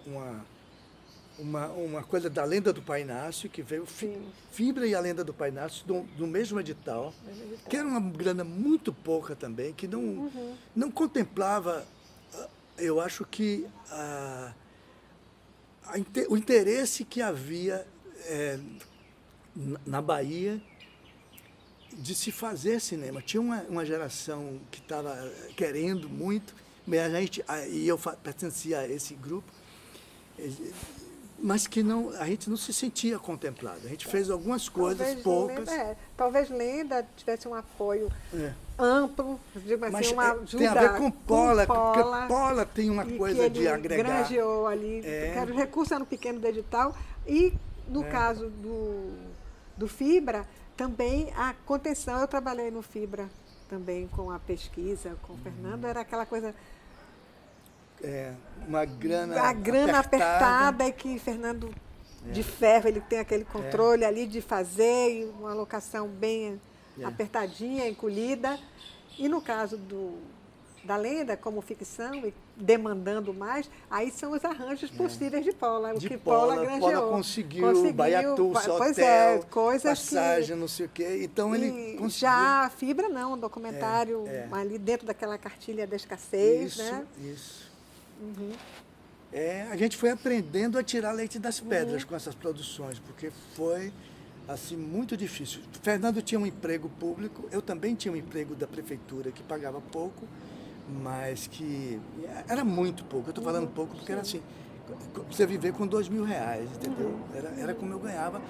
Speaker 2: uma uma coisa da Lenda do Pai Inácio, que veio
Speaker 1: Sim.
Speaker 2: Fibra e a Lenda do Pai Inácio do mesmo edital, que era uma grana muito pouca também, que não contemplava, eu acho que o interesse que havia na Bahia de se fazer cinema. Tinha uma geração que estava querendo muito, e eu pertencia a esse grupo, mas que a gente não se sentia contemplado. A gente fez algumas coisas, poucas.
Speaker 1: Talvez Lenda tivesse um apoio amplo, digo assim,
Speaker 2: mas
Speaker 1: uma ajuda.
Speaker 2: tem a ver com Pola, porque
Speaker 1: Pola,
Speaker 2: Pola tem uma coisa de agregar.
Speaker 1: Granjeou ali, porque os recursos eram pequenos do edital, e no caso do Fibra, também a contenção. Eu trabalhei no Fibra também com a pesquisa, com o Fernando, era aquela coisa...
Speaker 2: uma grana
Speaker 1: a grana apertada e que Fernando de ferro, ele tem aquele controle ali de fazer, e uma alocação bem apertadinha, encolhida. E no caso da Lenda, como ficção, e demandando mais, aí são os arranjos possíveis de Pola, o que Pola granjeou.
Speaker 2: Pola conseguiu Baiatu,
Speaker 1: pois
Speaker 2: hotel,
Speaker 1: coisas
Speaker 2: passagem, não sei o quê. Então ele conseguiu.
Speaker 1: Já a Fibra não, um documentário ali dentro daquela cartilha da escassez, né?
Speaker 2: Isso. A gente foi aprendendo a tirar leite das pedras com essas produções, porque foi assim muito difícil. Fernando tinha um emprego público, eu também tinha um emprego da prefeitura que pagava pouco, mas que era muito pouco. Eu estou falando pouco porque era assim, você viver com R$2.000, entendeu? Era como eu ganhava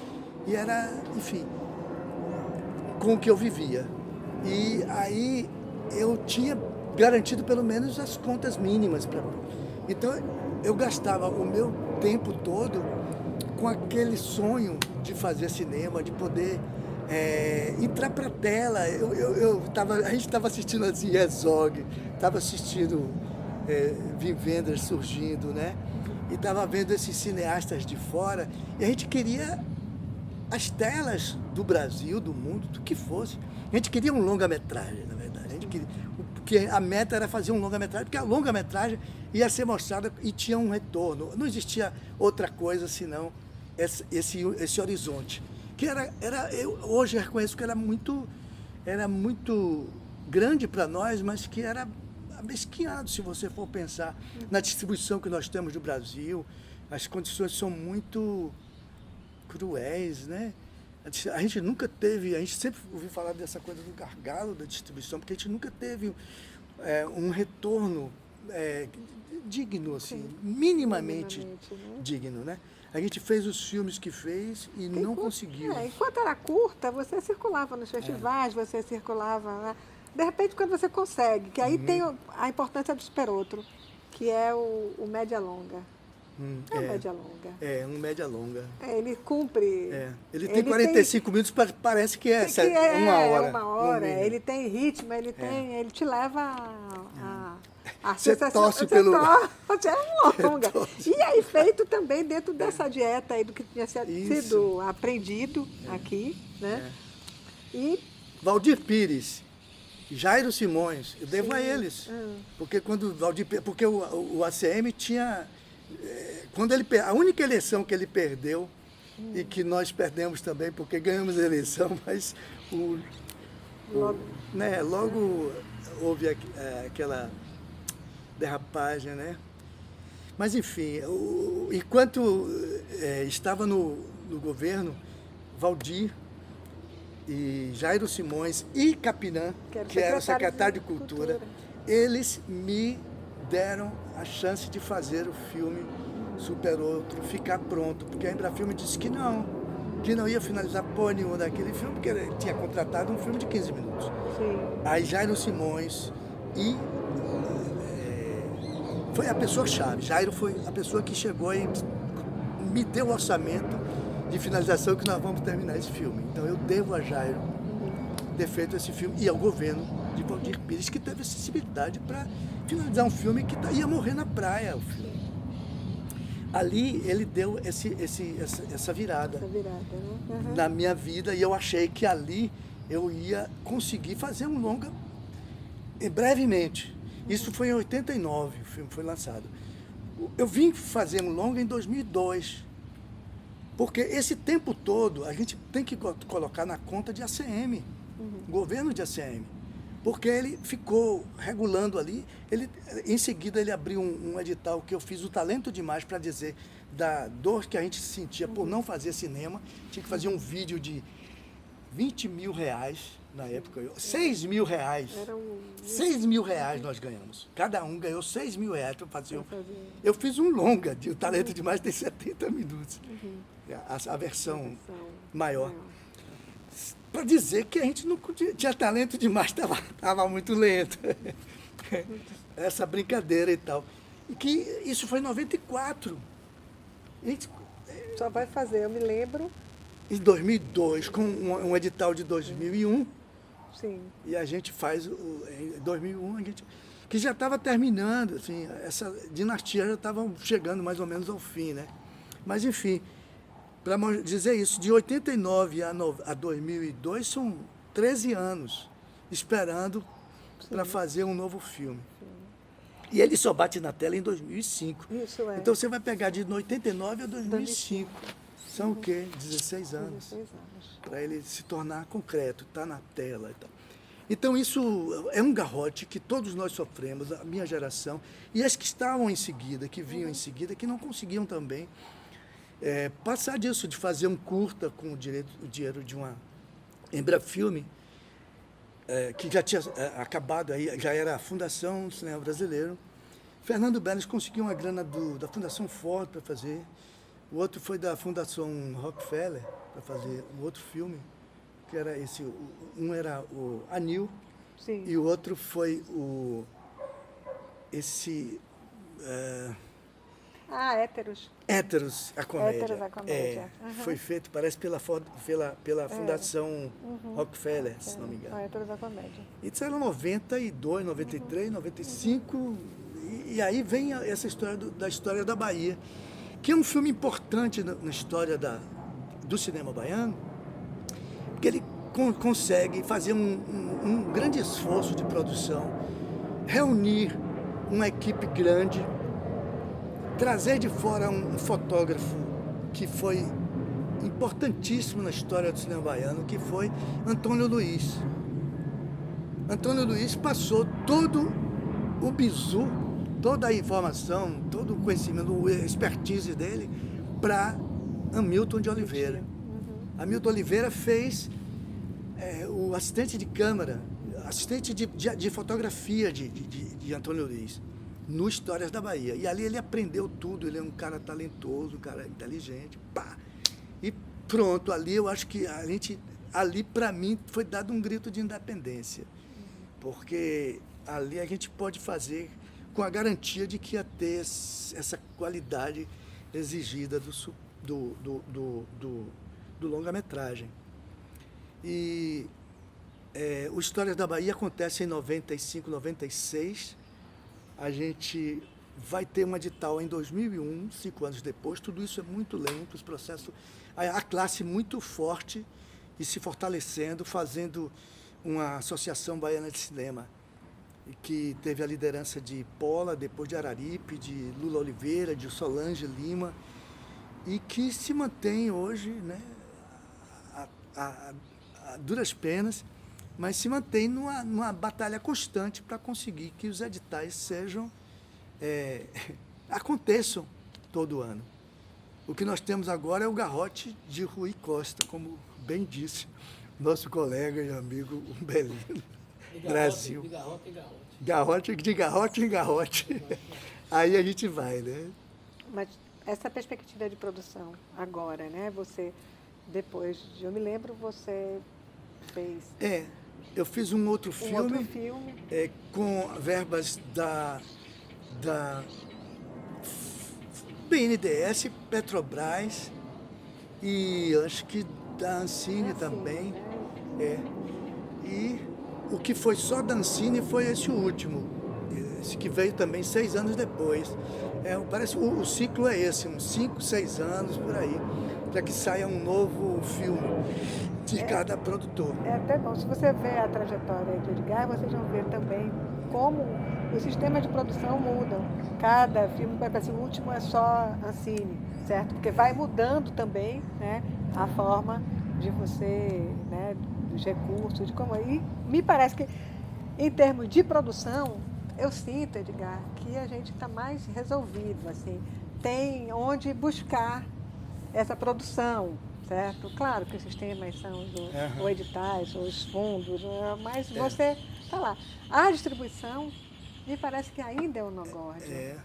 Speaker 2: e era, enfim, com o que eu vivia. E aí eu tinha garantido pelo menos as contas mínimas para mim. Então eu gastava o meu tempo todo com aquele sonho de fazer cinema, de poder entrar para a tela. A gente estava assistindo assim, Herzog, estava assistindo Wim Wenders surgindo, né? E estava vendo esses cineastas de fora, e a gente queria as telas do Brasil, do mundo, do que fosse. A gente queria um longa-metragem, na verdade. A gente queria, porque a meta era fazer um longa-metragem, porque a longa-metragem ia ser mostrada e tinha um retorno. Não existia outra coisa senão esse horizonte. Que hoje eu reconheço que era muito grande para nós, mas que era amesquinhado, se você for pensar na distribuição que nós temos do Brasil. As condições são muito cruéis, né? A gente nunca teve, a gente sempre ouviu falar dessa coisa do gargalo da distribuição, porque a gente nunca teve um retorno digno, assim, minimamente digno, né? A gente fez os filmes que fez e não conseguiu.
Speaker 1: Enquanto era curta, você circulava nos festivais, você circulava, né? De repente, quando você consegue, que aí tem a importância do Superoutro, que é o média-longa. Média-longa.
Speaker 2: Um média-longa.
Speaker 1: Ele cumpre...
Speaker 2: Ele tem 45 minutos, parece que é uma hora.
Speaker 1: Uma hora, ele tem ritmo, ele te leva a
Speaker 2: você torce pelo...
Speaker 1: Você é longa. E aí, feito também dentro dessa dieta aí do que tinha sido aprendido aqui, né? E...
Speaker 2: Valdir Pires, Jairo Simões, eu devo a eles. Porque quando porque o ACM tinha... Quando a única eleição que ele perdeu, e que nós perdemos também, porque ganhamos a eleição, mas logo houve aquela derrapagem, né? Mas, enfim, enquanto estava no governo, Valdir e Jairo Simões e Capinã, que era o secretário de Cultura, eles me deram a chance de fazer o filme Superoutro ficar pronto, porque a Embrafilme disse que não ia finalizar porra nenhuma daquele filme, porque ele tinha contratado um filme de 15 minutos.
Speaker 1: Sim.
Speaker 2: Aí Jairo Simões foi a pessoa-chave. Jairo foi a pessoa que chegou e me deu o orçamento de finalização que nós vamos terminar esse filme. Então eu devo a Jairo ter feito esse filme e ao governo de Valdir Pires, que teve acessibilidade para finalizar um filme que ia morrer na praia, o filme. Ali ele deu essa virada,
Speaker 1: né?
Speaker 2: Na minha vida, e eu achei que ali eu ia conseguir fazer um longa brevemente. Isso foi em 89, o filme foi lançado. Eu vim fazer um longa em 2002, Porque esse tempo todo a gente tem que colocar na conta de ACM, governo de ACM. Porque ele ficou regulando ali, em seguida ele abriu um edital que eu fiz o Talento Demais para dizer da dor que a gente sentia por não fazer cinema. Tinha que fazer um vídeo de 20 mil reais na época, 6 mil reais. 6 mil reais nós ganhamos. Cada um ganhou 6 mil reais para fazer. Eu fiz um longa, o Talento Demais tem 70 minutos. A versão maior. Para dizer que a gente não tinha talento demais, estava muito lento. Essa brincadeira e tal. E que isso foi em 94.
Speaker 1: Só vai fazer, eu me lembro.
Speaker 2: Em 2002, com um edital de 2001.
Speaker 1: Sim.
Speaker 2: E a gente faz, em 2001, que já estava terminando, assim, essa dinastia já estava chegando mais ou menos ao fim, né? Mas, enfim, para dizer isso, de 89 a 2002 são 13 anos esperando para fazer um novo filme. Sim. E ele só bate na tela em 2005.
Speaker 1: Isso é.
Speaker 2: Então você vai pegar de 89 a 2005. São o quê? 16 anos.
Speaker 1: 16 anos.
Speaker 2: Para ele se tornar concreto, tá na tela e tal. Então isso é um garrote que todos nós sofremos, a minha geração, e as que estavam em seguida, que vinham em seguida, que não conseguiam também passar disso, de fazer um curta com o dinheiro de uma Embrafilme, que já tinha acabado, aí já era a Fundação do Cinema Brasileiro. Fernando Belles conseguiu uma grana da Fundação Ford para fazer, o outro foi da Fundação Rockefeller para fazer um outro filme, que era esse, um era o Anil, sim, e o outro foi
Speaker 1: Héteros.
Speaker 2: Héteros, a comédia.
Speaker 1: Héteros, a comédia.
Speaker 2: Foi feito, parece, pela Fundação Rockefeller, se não me engano.
Speaker 1: Héteros, a comédia.
Speaker 2: Isso era 92, 93, 95, e aí vem essa história da história da Bahia, que é um filme importante na história do cinema baiano, porque ele consegue fazer um grande esforço de produção, reunir uma equipe grande, trazer de fora um fotógrafo que foi importantíssimo na história do cinema baiano, que foi Antônio Luiz. Antônio Luiz passou todo o bizu, toda a informação, todo o conhecimento, a expertise dele para Hamilton de Oliveira. Hamilton Oliveira fez o assistente de câmera, assistente de fotografia de Antônio Luiz, no Histórias da Bahia. E ali ele aprendeu tudo, ele é um cara talentoso, um cara inteligente, pá. E pronto, ali eu acho que ali para mim foi dado um grito de independência, porque ali a gente pode fazer com a garantia de que ia ter essa qualidade exigida do longa-metragem. E o Histórias da Bahia acontece em 95, 96. A gente vai ter um edital em 2001, 5 anos depois. Tudo isso é muito lento, os processos. A classe muito forte e se fortalecendo, fazendo uma associação baiana de cinema, que teve a liderança de Pola, depois de Araripe, de Lula Oliveira, de Solange Lima, e que se mantém hoje, né, a duras penas, mas se mantém numa batalha constante para conseguir que os editais sejam, aconteçam todo ano. O que nós temos agora é o garrote de Rui Costa, como bem disse nosso colega e amigo Umbelino. Brasil.
Speaker 3: De garrote em garrote.
Speaker 2: De garrote em garrote. Aí a gente vai, né?
Speaker 1: Mas essa perspectiva de produção agora, né? Você, depois, eu me lembro, você fez...
Speaker 2: Eu fiz um outro filme, com verbas da BNDES, Petrobras e acho que da Ancine também. E o que foi só da Ancine foi esse último, esse que veio também 6 anos depois. Parece o ciclo é esse, uns 5, 6 anos por aí. para que saia um novo filme de cada produtor.
Speaker 1: É até bom. Se você vê a trajetória de Edgar, vocês vão ver também como os sistemas de produção mudam. Cada filme, vai para o último é só Ancine, certo? Porque vai mudando também, né, a forma de você, né, dos recursos, de como. E me parece que, em termos de produção, eu sinto, Edgar, que a gente está mais resolvido, assim. Tem onde buscar essa produção, certo? Claro que os sistemas são ou editais, ou os fundos, mas você está lá. A distribuição, me parece que ainda é um negócio.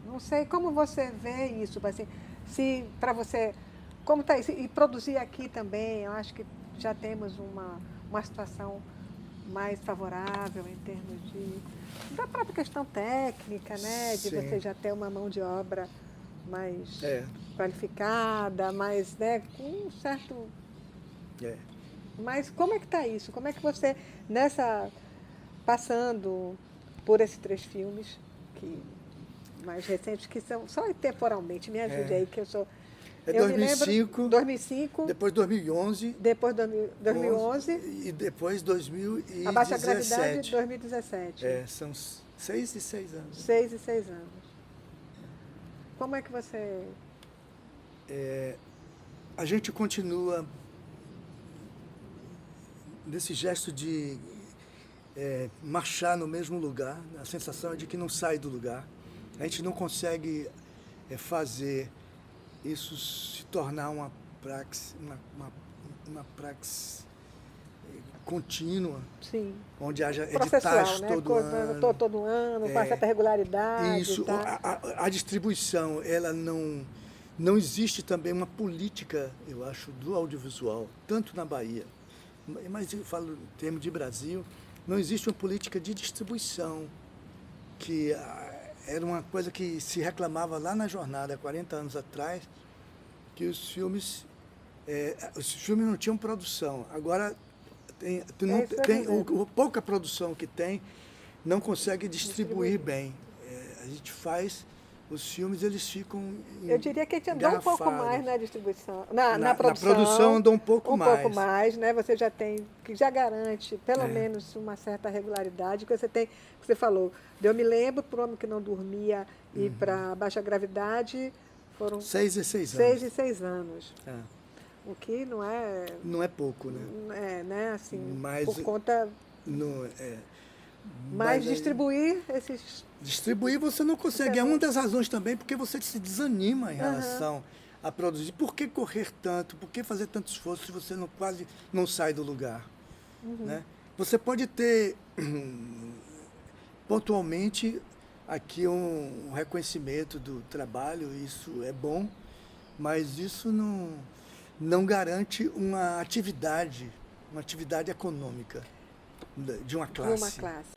Speaker 1: Não sei como você vê isso, assim, se para você, como está isso? E produzir aqui também, eu acho que já temos uma situação mais favorável em termos da própria questão técnica, né? De você já ter uma mão de obra mais qualificada, mais, né, com um certo... Mas como é que está isso? Como é que você, passando por esses 3 filmes mais recentes, que são só temporalmente, me ajude aí, que eu sou... Eu
Speaker 2: 2005,
Speaker 1: me lembro, 2005,
Speaker 2: depois 2011,
Speaker 1: depois 2011
Speaker 2: e depois 2017.
Speaker 1: A Baixa Gravidade, 2017.
Speaker 2: São 6 e 6 anos.
Speaker 1: 6 e 6 anos. Como é que você...
Speaker 2: A gente continua nesse gesto de marchar no mesmo lugar, a sensação é de que não sai do lugar. A gente não consegue fazer isso se tornar uma praxis, uma praxis contínua,
Speaker 1: Sim.
Speaker 2: onde haja
Speaker 1: Processual,
Speaker 2: editais
Speaker 1: né?
Speaker 2: todo ano.
Speaker 1: Todo ano, com certa regularidade.
Speaker 2: Isso,
Speaker 1: tá?
Speaker 2: a distribuição, ela não existe também uma política, eu acho, do audiovisual, tanto na Bahia, mas eu falo em termos de Brasil, não existe uma política de distribuição, que era uma coisa que se reclamava lá na jornada, há 40 anos atrás, que os filmes não tinham produção. Agora, pouca produção que tem, não consegue distribuir bem. A gente faz... Os filmes, eles ficam
Speaker 1: eu diria que a gente andou um pouco mais na distribuição, na produção.
Speaker 2: Na produção andou um pouco mais.
Speaker 1: Um pouco mais, né? Você já tem, que já garante pelo menos uma certa regularidade, que você tem, que você falou. Eu me lembro, para o Homem que Não Dormia e para Baixa Gravidade, foram
Speaker 2: 6 e 6 anos.
Speaker 1: 6 e 6 anos. O que não é...
Speaker 2: Não é pouco, né?
Speaker 1: Né? Assim,
Speaker 2: mas,
Speaker 1: por conta...
Speaker 2: Não,
Speaker 1: mas distribuir esses...
Speaker 2: Distribuir você não consegue. É uma das razões também porque você se desanima em relação a produzir. Por que correr tanto? Por que fazer tanto esforço se você quase não sai do lugar? Né? Você pode ter, pontualmente, aqui um reconhecimento do trabalho, isso é bom, mas isso não garante uma atividade econômica de uma classe.